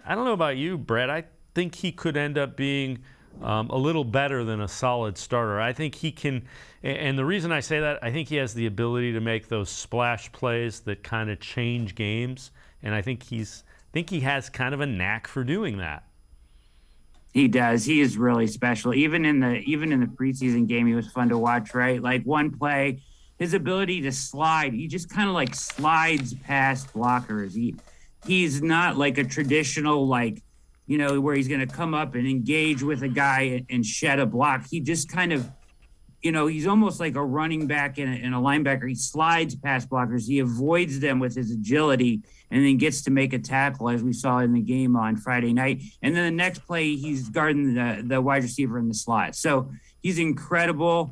don't know about you, Brett. I think he could end up being a little better than a solid starter. I think he can, and the reason I say that, I think he has the ability to make those splash plays that kind of change games, and I think he has kind of a knack for doing that. He does. He is really special. Even in the preseason game, he was fun to watch, right? Like one play, his ability to slide, he just kind of like slides past blockers. He's not like a traditional, like, you know, where he's going to come up and engage with a guy and shed a block. He just kind of, you know, he's almost like a running back and a linebacker. He slides past blockers. He avoids them with his agility and then gets to make a tackle, as we saw in the game on Friday night. And then the next play, he's guarding the wide receiver in the slot. So he's incredible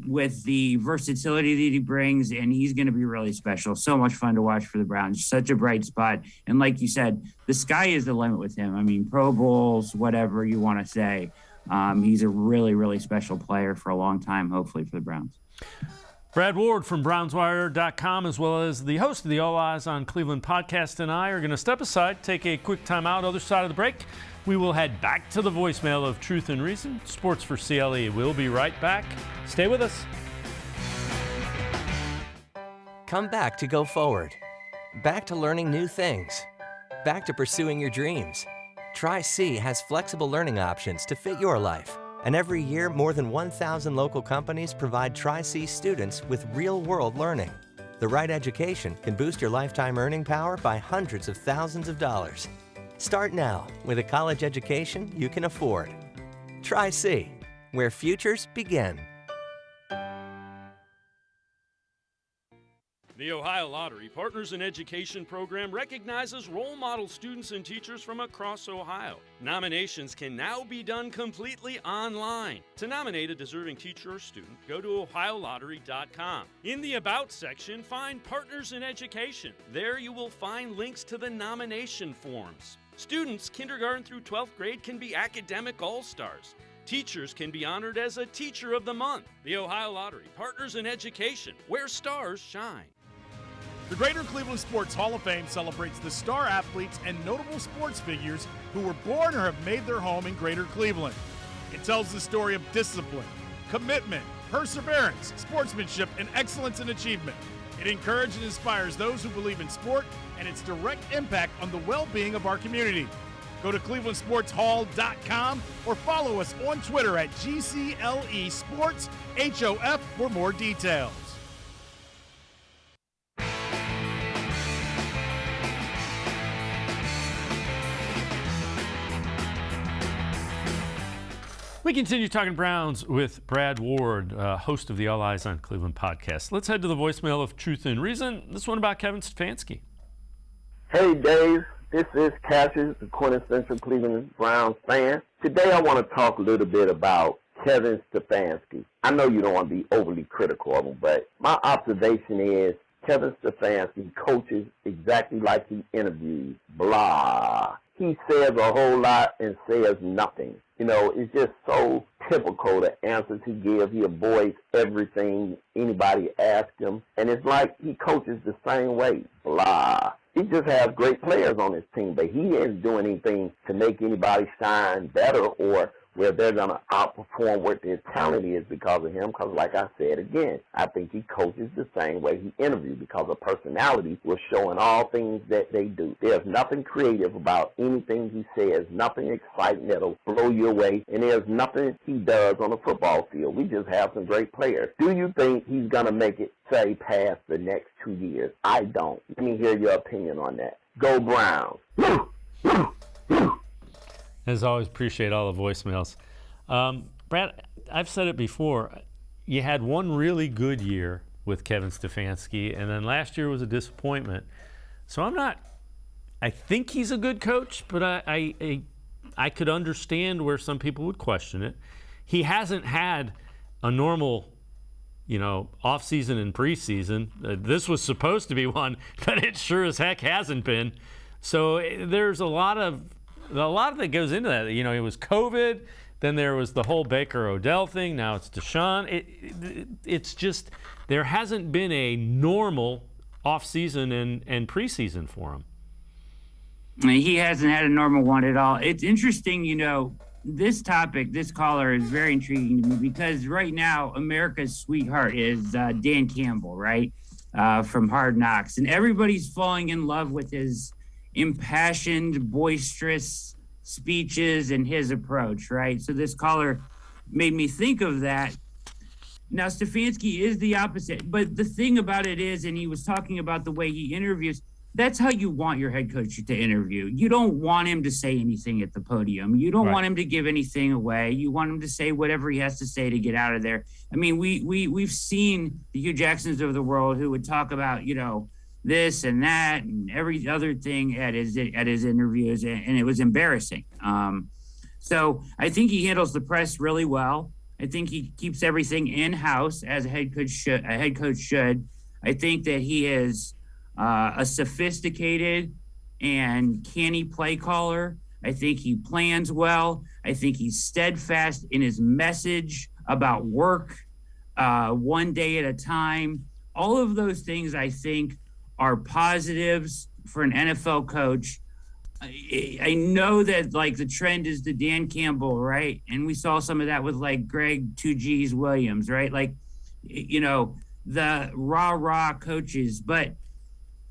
with the versatility that he brings, and he's going to be really special. So much fun to watch for the Browns. Such a bright spot. And like you said, the sky is the limit with him. I mean, Pro Bowls, whatever you want to say. He's a really, really special player for a long time, hopefully, for the Browns. Brad Ward from Brownswire.com, as well as the host of the All Eyez on Cleveland podcast, and I are going to step aside, take a quick timeout. Other side of the break, we will head back to the voicemail of Truth and Reason. Sports for CLE. We'll be right back. Stay with us. Come back to go forward. Back to learning new things. Back to pursuing your dreams. Tri-C has flexible learning options to fit your life. And every year, more than 1,000 local companies provide Tri-C students with real-world learning. The right education can boost your lifetime earning power by hundreds of thousands of dollars. Start now with a college education you can afford. Tri-C, where futures begin. The Ohio Lottery Partners in Education program recognizes role model students and teachers from across Ohio. Nominations can now be done completely online. To nominate a deserving teacher or student, go to OhioLottery.com. In the About section, find Partners in Education. There you will find links to the nomination forms. Students, kindergarten through 12th grade, can be academic all-stars. Teachers can be honored as a Teacher of the Month. The Ohio Lottery Partners in Education, where stars shine. The Greater Cleveland Sports Hall of Fame celebrates the star athletes and notable sports figures who were born or have made their home in Greater Cleveland. It tells the story of discipline, commitment, perseverance, sportsmanship, and excellence in achievement. It encourages and inspires those who believe in sport and its direct impact on the well-being of our community. Go to clevelandsportshall.com or follow us on Twitter at GCLE Sports HOF for more details. We continue talking Browns with Brad Ward, host of the All Eyez on Cleveland podcast. Let's head to the voicemail of Truth and Reason. This one about Kevin Stefanski. Hey, Dave. This is Cassius, the quintessential Cleveland Browns fan. Today I want to talk a little bit about Kevin Stefanski. I know you don't want to be overly critical of him, but my observation is Kevin Stefanski coaches exactly like he interviews. Blah. He says a whole lot and says nothing. You know, it's just so typical the answers he gives. He avoids everything anybody asks him. And it's like he coaches the same way. Blah. He just has great players on his team, but he isn't doing anything to make anybody shine better or where they're going to outperform what their talent is because of him. Because like I said again, I think he coaches the same way he interviews because of personality was showing all things that they do. There's nothing creative about anything he says, nothing exciting that'll blow you away, and there's nothing he does on the football field. We just have some great players. Do you think he's going to make it, say, past the next 2 years? I don't. Let me hear your opinion on that. Go Browns. As always, appreciate all the voicemails. Brad, I've said it before. You had one really good year with Kevin Stefanski, and then last year was a disappointment. So I think he's a good coach, but I could understand where some people would question it. He hasn't had a normal, off-season and preseason. This was supposed to be one, but it sure as heck hasn't been. So there's a lot that goes into that. It was COVID, then there was the whole Baker-Odell thing, now it's Deshaun. It's just there hasn't been a normal off-season and preseason for him. He hasn't had a normal one at all. It's interesting, this topic, this caller is very intriguing to me because right now America's sweetheart is Dan Campbell, right, from Hard Knocks. And everybody's falling in love with his impassioned, boisterous speeches and his approach, right? So this caller made me think of that. Now, Stefanski is the opposite, but the thing about it is, and he was talking about the way he interviews, that's how you want your head coach to interview. You don't want him to say anything at the podium. You don't want him to give anything away. You want him to say whatever he has to say to get out of there. I mean, we've seen the Hugh Jacksons of the world who would talk about, this and that and every other thing at his interviews, and it was embarrassing. So I think he handles the press really well. I think he keeps everything in-house as a head coach should. I think that he is a sophisticated and canny play caller. I think he plans well. I think he's steadfast in his message about work, one day at a time. All of those things, I think, are positives for an NFL coach. I know that the trend is the Dan Campbell, right? And we saw some of that with Greg 2Gs Williams, right? The rah-rah coaches. But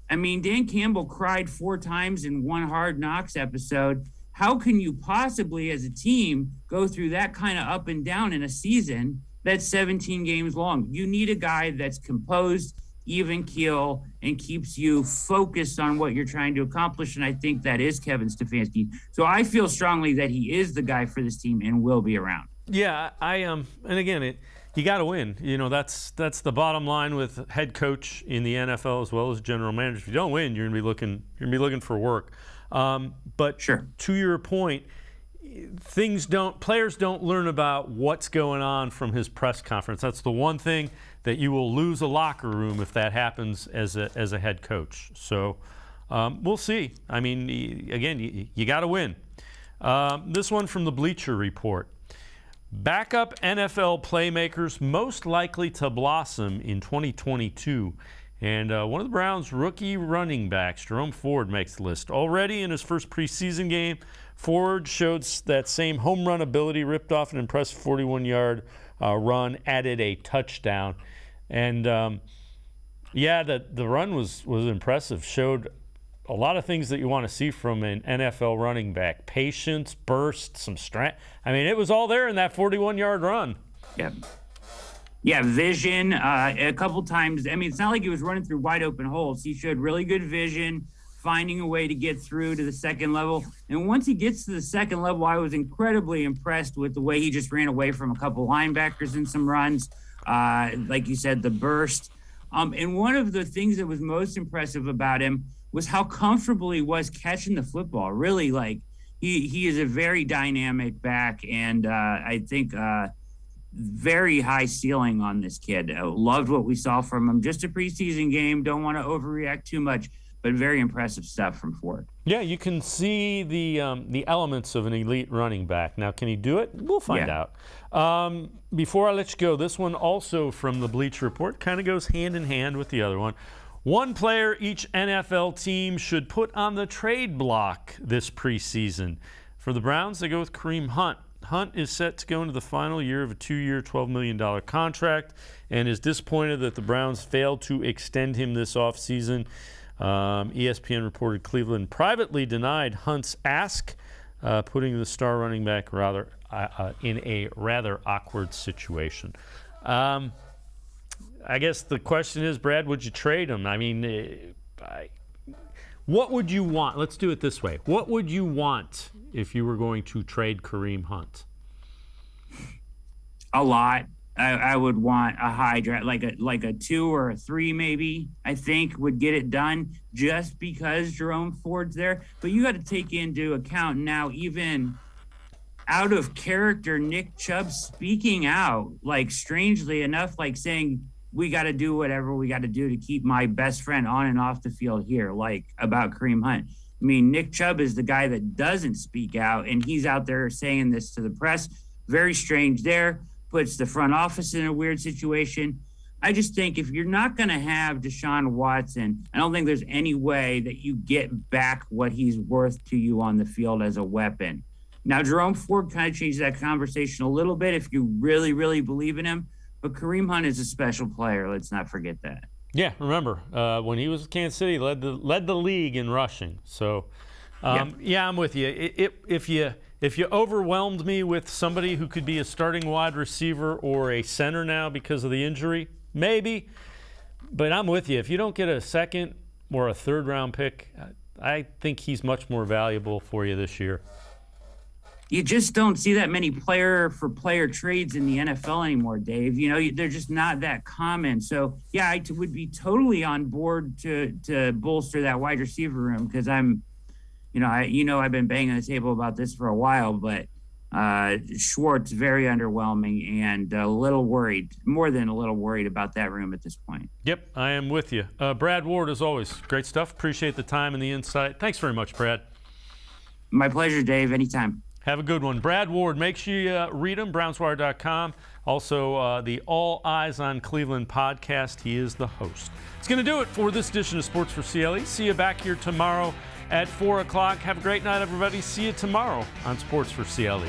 I mean, Dan Campbell cried 4 times in one Hard Knocks episode. How can you possibly, as a team, go through that kind of up and down in a season that's 17 games long? You need a guy that's composed, even keel, and keeps you focused on what you're trying to accomplish. And I think that is Kevin Stefanski. So I feel strongly that he is the guy for this team and will be around. Yeah, and again, you got to win. That's the bottom line with head coach in the NFL as well as general manager. If you don't win, you're gonna be looking for work. But sure, to your point, players don't learn about what's going on from his press conference. That's the one thing that you will lose a locker room if that happens as a head coach. So we'll see. I mean, again, you got to win. This one from the Bleacher Report. Backup NFL playmakers most likely to blossom in 2022. And one of the Browns' rookie running backs, Jerome Ford, makes the list. Already in his first preseason game, Ford showed that same home run ability, ripped off an impressive 41-yard run, added a touchdown. And, the run was impressive, showed a lot of things that you want to see from an NFL running back. Patience, burst, some strength. I mean, it was all there in that 41-yard run. Yeah. Yeah, vision a couple times. I mean, it's not like he was running through wide open holes. He showed really good vision, finding a way to get through to the second level. And once he gets to the second level, I was incredibly impressed with the way he just ran away from a couple linebackers in some runs. Like you said, the burst. And one of the things that was most impressive about him was how comfortable he was catching the football. Really, he is a very dynamic back, and I think very high ceiling on this kid. Loved what we saw from him. Just a preseason game. Don't want to overreact too much, but very impressive stuff from Ford. Yeah, you can see the elements of an elite running back. Now, can he do it? We'll find out. Before I let you go, this one also from the Bleacher Report kind of goes hand in hand with the other one. One player each NFL team should put on the trade block this preseason. For the Browns, they go with Kareem Hunt. Hunt is set to go into the final year of a 2-year, $12 million contract and is disappointed that the Browns failed to extend him this offseason. ESPN reported Cleveland privately denied Hunt's ask, putting the star running back in a rather awkward situation. I guess the question is, Brad, would you trade him? I mean, what would you want? Let's do it this way. What would you want if you were going to trade Kareem Hunt? A lot. I would want a high draft, like a 2 or a 3 maybe, I think would get it done just because Jerome Ford's there. But you got to take into account now, even out of character, Nick Chubb speaking out, strangely enough, saying, we got to do whatever we got to do to keep my best friend on and off the field here, about Kareem Hunt. I mean, Nick Chubb is the guy that doesn't speak out, and he's out there saying this to the press. Very strange there. Puts the front office in a weird situation. I just think if you're not going to have Deshaun Watson, I don't think there's any way that you get back what he's worth to you on the field as a weapon. Now, Jerome Ford kind of changed that conversation a little bit if you really, really believe in him. But Kareem Hunt is a special player. Let's not forget that. Yeah, remember, when he was with Kansas City, led the league in rushing. So Yeah, I'm with you. If you overwhelmed me with somebody who could be a starting wide receiver or a center now because of the injury, maybe. But I'm with you. If you don't get a second or a third-round pick, I think he's much more valuable for you this year. You just don't see that many player-for-player trades in the NFL anymore, Dave. You know, they're just not that common. So, yeah, I would be totally on board to bolster that wide receiver room because I've been banging the table about this for a while, but Schwartz very underwhelming and a little worried, more than a little worried about that room at this point. Yep, I am with you. Brad Ward, as always, great stuff. Appreciate the time and the insight. Thanks very much, Brad. My pleasure, Dave. Anytime. Have a good one. Brad Ward, make sure you read him, brownswire.com. Also, the All Eyez on Cleveland podcast. He is the host. It's going to do it for this edition of Sports for CLE. See you back here tomorrow at 4 o'clock. Have a great night, everybody. See you tomorrow on Sports for CLE.